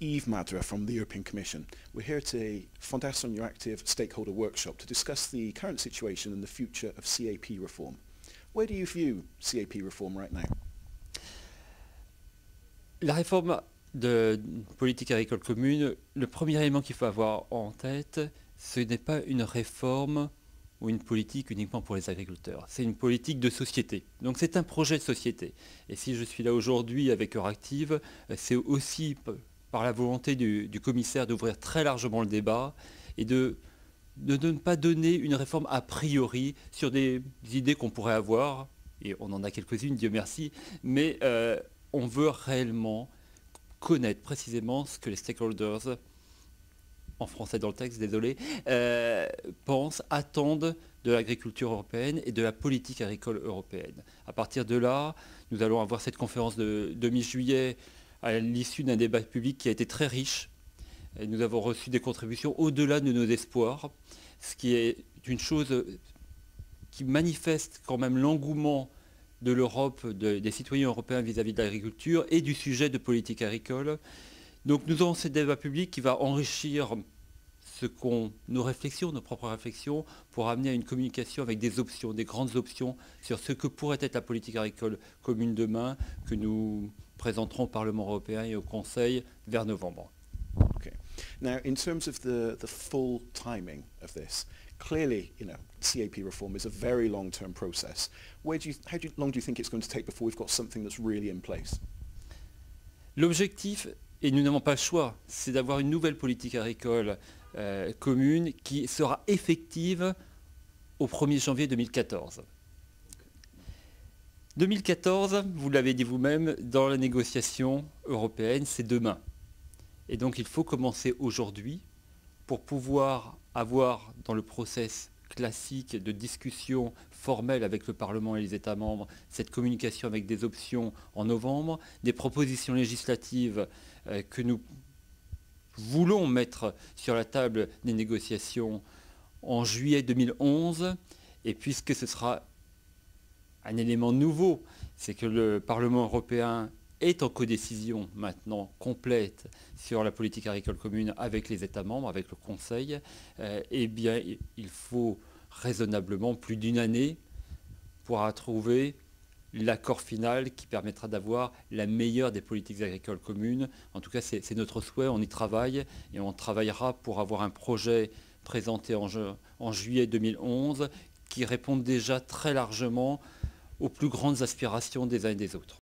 Yves Madra from the European Commission. We're here at a Fondation Euractiv stakeholder workshop to discuss the current situation and the future of CAP reform. Where do you view CAP reform right now? La réforme de politique agricole commune, le premier élément qu'il faut avoir en tête, ce n'est pas une réforme ou une politique uniquement pour les agriculteurs. C'est une politique de société. Donc c'est un projet de société. Et si je suis là aujourd'hui avec Euractiv, c'est aussi par la volonté du commissaire d'ouvrir très largement le débat et de ne pas donner une réforme a priori sur des idées qu'on pourrait avoir, et on en a quelques-unes, Dieu merci, mais on veut réellement connaître précisément ce que les stakeholders, en français dans le texte, désolé, pensent, attendent de l'agriculture européenne et de la politique agricole européenne. À partir de là, nous allons avoir cette conférence de mi-juillet à l'issue d'un débat public qui a été très riche. Et nous avons reçu des contributions au-delà de nos espoirs, ce qui est une chose qui manifeste quand même l'engouement de l'Europe, des citoyens européens vis-à-vis de l'agriculture et du sujet de politique agricole. Donc nous avons ce débat public qui va enrichir nos réflexions, nos propres réflexions, pour amener à une communication avec des options, des grandes options sur ce que pourrait être la politique agricole commune demain, que nous présenterons au Parlement européen et au Conseil vers novembre. Okay. Now, in terms of the full timing of this, clearly, CAP reform is a very long-term process. How long do you think it's going to take before we've got something that's really in place? L'objectif, et nous n'avons pas le choix, c'est d'avoir une nouvelle politique agricole commune qui sera effective au 1er janvier 2014. 2014, vous l'avez dit vous-même, dans la négociation européenne, c'est demain. Et donc il faut commencer aujourd'hui pour pouvoir avoir dans le process classique de discussion formelle avec le Parlement et les États membres, cette communication avec des options en novembre, des propositions législatives que nous voulons mettre sur la table des négociations en juillet 2011, et puisque ce sera un élément nouveau, c'est que le Parlement européen est en codécision maintenant complète sur la politique agricole commune avec les États membres, avec le Conseil, eh bien il faut raisonnablement plus d'une année pour trouver l'accord final qui permettra d'avoir la meilleure des politiques agricoles communes. En tout cas, c'est notre souhait, on y travaille et on travaillera pour avoir un projet présenté en juillet 2011 qui réponde déjà très largement aux plus grandes aspirations des uns et des autres.